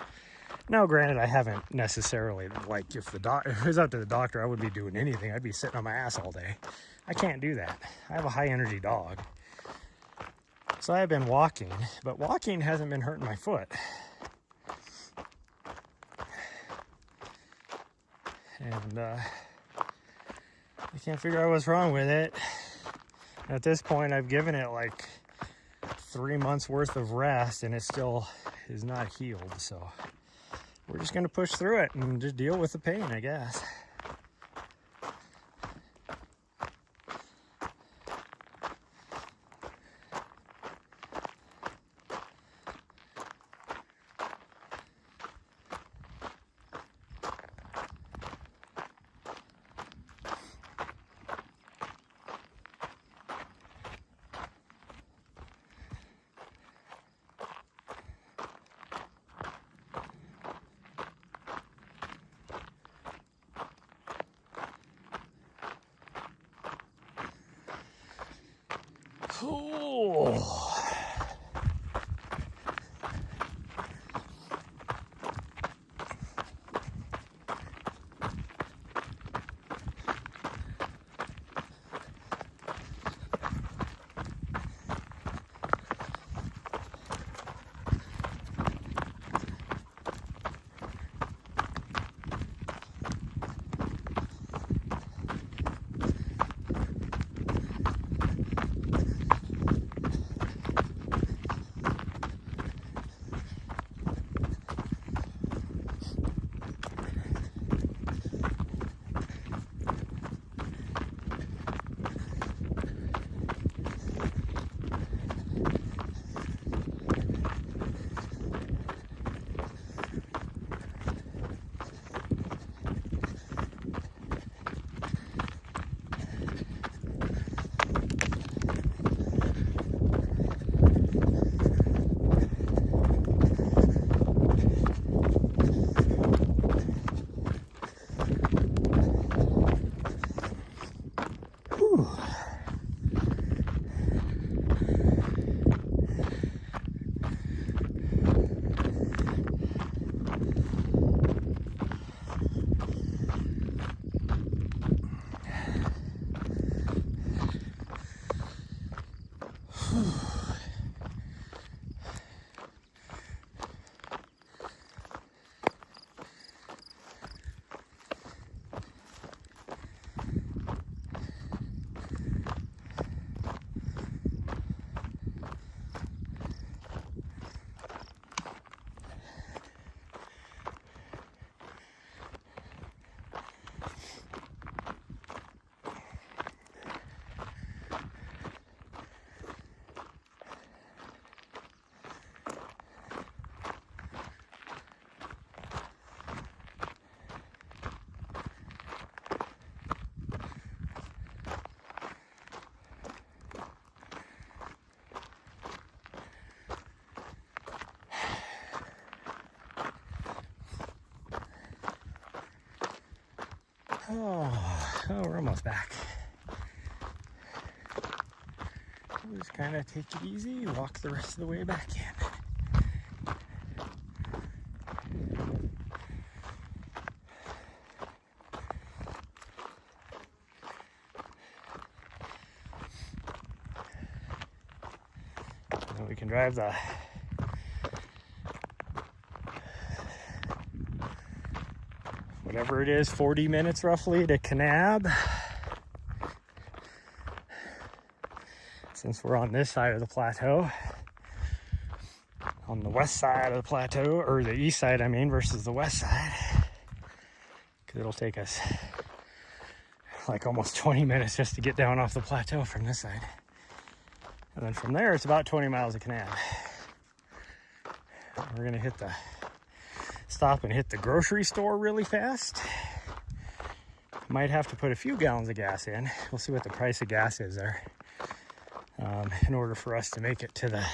A: Now, granted, I haven't necessarily, like, if it was up to the doctor, I wouldn't be doing anything. I'd be sitting on my ass all day. I can't do that. I have a high-energy dog. So I've been walking, but walking hasn't been hurting my foot. And I can't figure out what's wrong with it. At this point, I've given it like 3 months worth of rest, and it still is not healed. So we're just going to push through it and just deal with the pain, I guess. Oh. Oh, we're almost back. We'll just kind of take it easy, walk the rest of the way back in. And then we can drive the whatever it is, 40 minutes roughly to Kanab. Since we're on this side of the plateau. On the west side of the plateau, or the east side I mean, versus the west side. Because it'll take us like almost 20 minutes just to get down off the plateau from this side. And then from there it's about 20 miles of Kanab. We're gonna stop and hit the grocery store really fast. Might have to put a few gallons of gas in. We'll see what the price of gas is there. In order for us to make it to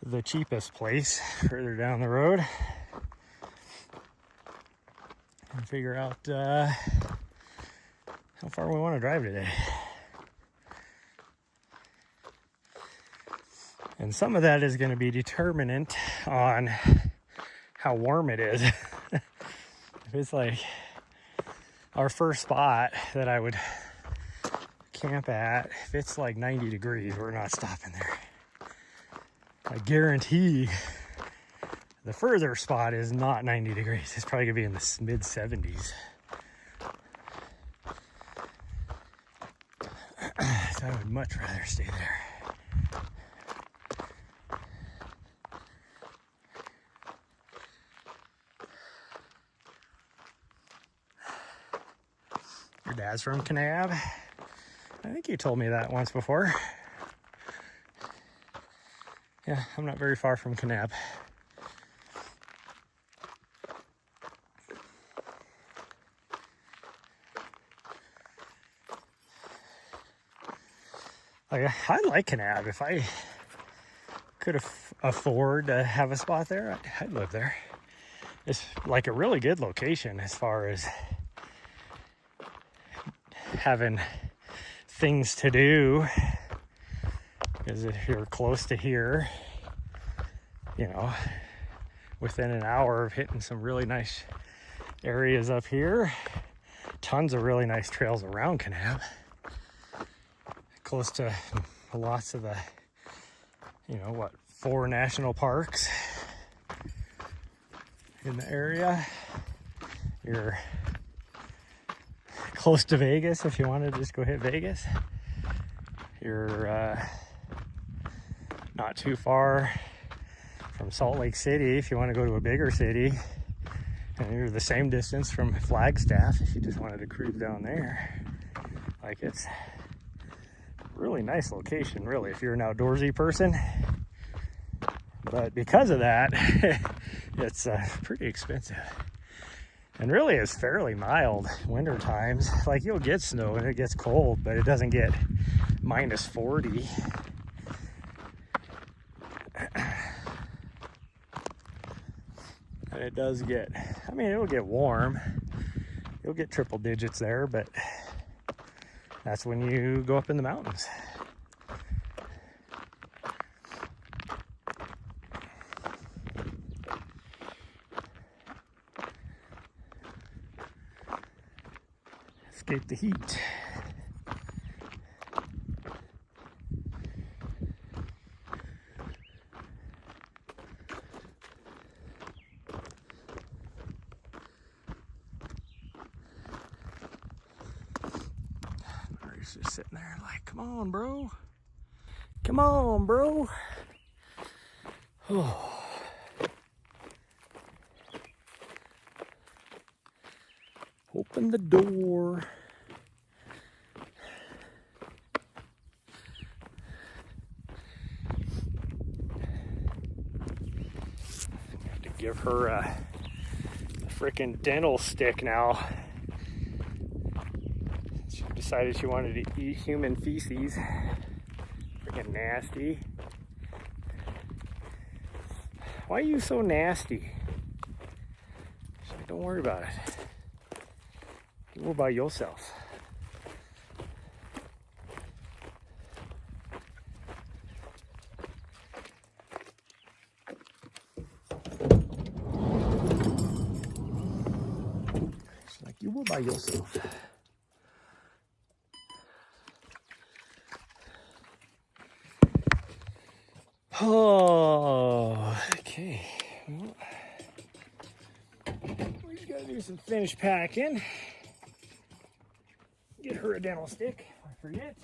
A: the cheapest place further down the road. And figure out how far we want to drive today. And some of that is going to be determinant on how warm it is. If it's like our first spot that I would camp at, if it's like 90 degrees, we're not stopping there. I guarantee the further spot is not 90 degrees. It's probably gonna be in the mid 70s. So I would much rather stay there. Your dad's from Kanab? I think you told me that once before. Yeah, I'm not very far from Kanab. Like, I like Kanab. If I could afford to have a spot there, I'd live there. It's like a really good location as far as having things to do, because if you're close to here, you know, within an hour of hitting some really nice areas up here, tons of really nice trails around Kanab, close to lots of the, you know, what, 4 national parks in the area. You're close to Vegas if you want to just go hit Vegas. You're not too far from Salt Lake City if you want to go to a bigger city. And you're the same distance from Flagstaff if you just wanted to cruise down there. Like, it's a really nice location, really, if you're an outdoorsy person. But because of that, it's pretty expensive. And really, it's fairly mild winter times. Like, you'll get snow and it gets cold, but it doesn't get minus 40. And it does get, I mean, it'll get warm. You'll get triple digits there, but that's when you go up in the mountains. Escape the heat. Nahri's just sitting there like, come on, bro. Come on, bro. Oh. Open the door. I have to give her a freaking dental stick now. She decided she wanted to eat human feces. Freaking nasty. Why are you so nasty? She's like, don't worry about it. What about yourself? It's like you will by yourself. Oh, okay. Well, we just gotta do some finish packing. Get her a dental stick. I forget.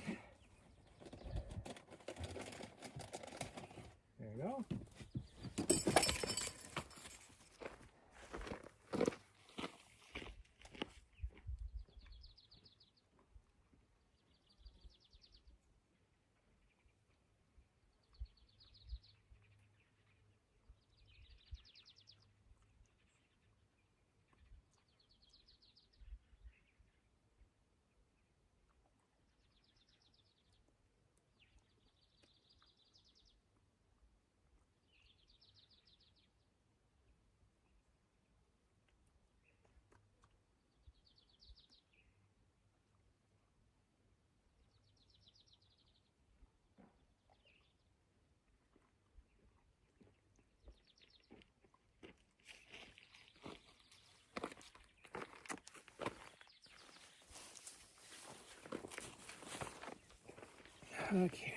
A: There you go. Okay.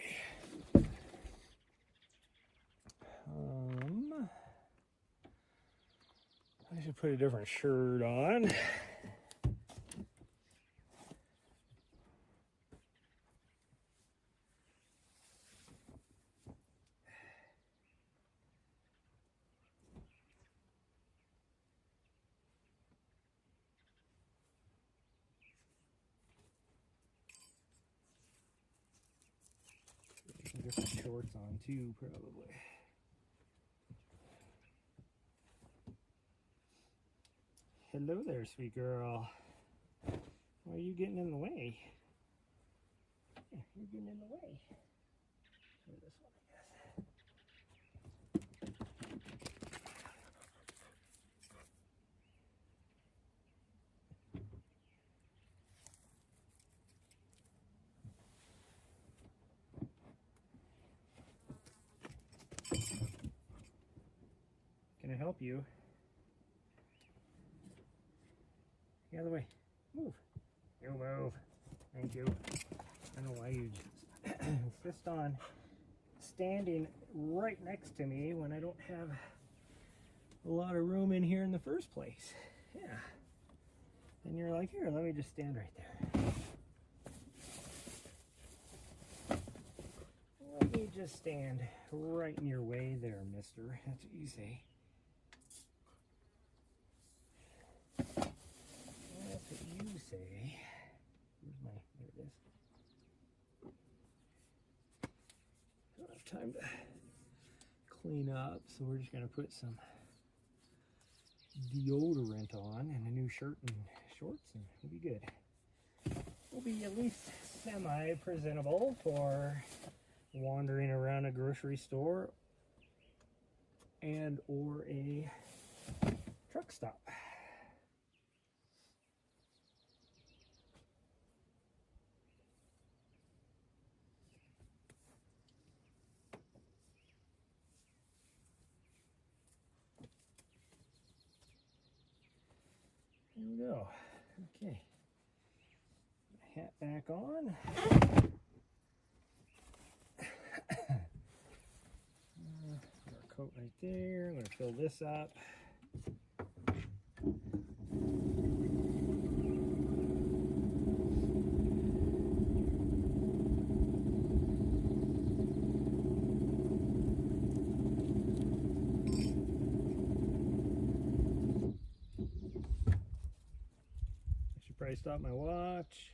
A: I should put a different shirt on. Different shorts on too, probably. Hello there, sweet girl. Why are you getting in the way? Yeah, you're getting in the way. Try this one, I guess. Can I help you? Get out of the way. Move. You move. Thank you. I don't know why you just insist on standing right next to me when I don't have a lot of room in here in the first place. Yeah. And you're like, here, let me just stand right there. Let me just stand right in your way there, mister. That's what you say. That's what you say. Where's my, there it is. Don't have time to clean up, so we're just gonna put some deodorant on and a new shirt and shorts, and we'll be good. We'll be at least semi-presentable for wandering around a grocery store and or a truck stop. There we go. Okay. Hat back on. Our coat right there. I'm going to fill this up. I should probably stop my watch.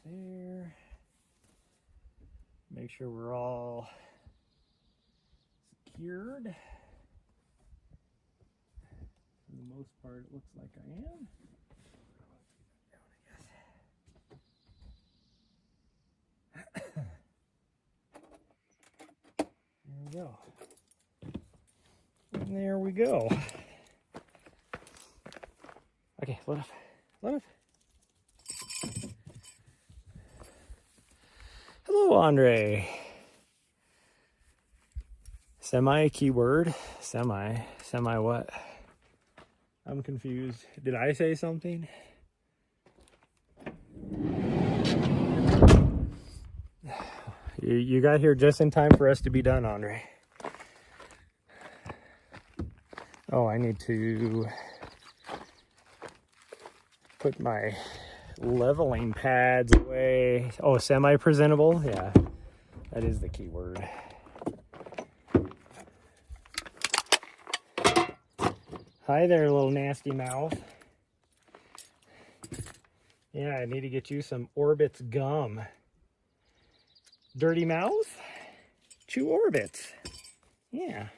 A: there. Make sure we're all secured. For the most part, it looks like I am. There we go. And there we go. Okay, load up. Load up. Hello, Andre. Semi keyword. Semi what? I'm confused. Did I say something? You got here just in time for us to be done, Andre. Oh, I need to put my leveling pads away. Oh, semi-presentable? Yeah, that is the key word. Hi there, little nasty mouth. Yeah, I need to get you some Orbit's gum. Dirty mouth? Chew Orbit's. Yeah.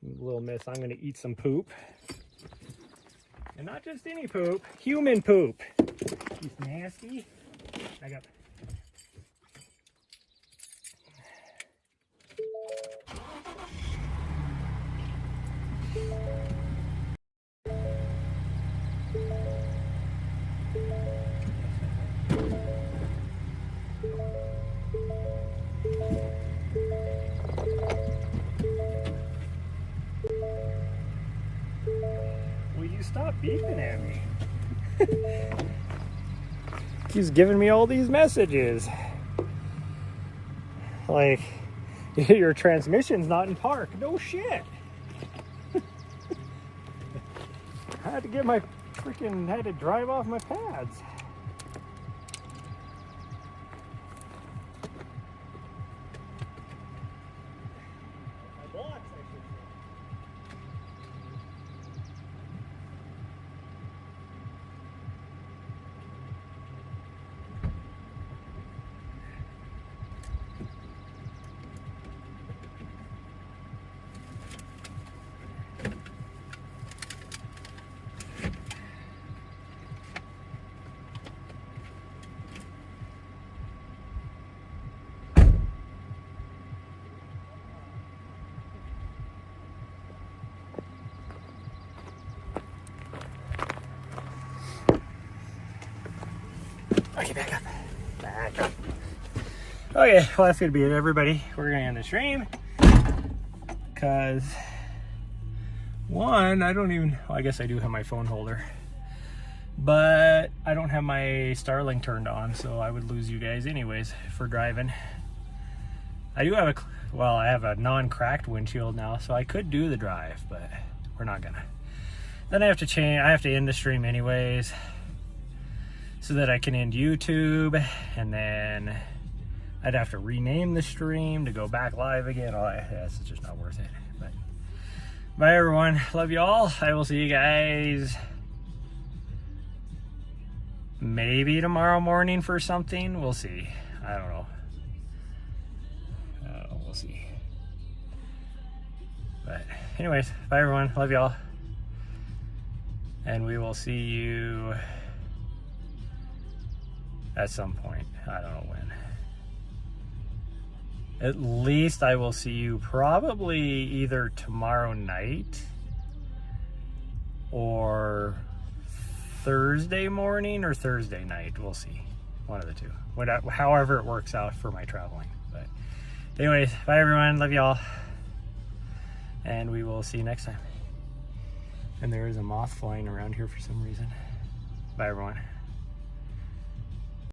A: Little miss, I'm gonna eat some poop. And not just any poop, human poop. He's nasty. I got. Will you stop beeping at me? He's giving me all these messages. Like, your transmission's not in park. No shit. I had to get my had to drive off my pads. My blocks, I should say. Okay, back up. Back up. Okay, well, that's gonna be it, everybody. We're gonna end the stream. Because, one, I don't even, well, I guess I do have my phone holder. But I don't have my Starlink turned on, so I would lose you guys anyways for driving. I do have I have a non-cracked windshield now, so I could do the drive, but we're not gonna. Then I have to end the stream anyways, so that I can end YouTube, and then I'd have to rename the stream to go back live again. Oh, yeah, it's just not worth it. But bye, everyone. Love you all. I will see you guys maybe tomorrow morning for something. We'll see. I don't know. We'll see. But anyways, bye, everyone. Love you all. And we will see you at some point. I don't know when. At least I will see you probably either tomorrow night or Thursday morning or Thursday night. We'll see. One of the two. However it works out for my traveling. But anyways, bye, everyone. Love y'all. And we will see you next time. And there is a moth flying around here for some reason. Bye, everyone.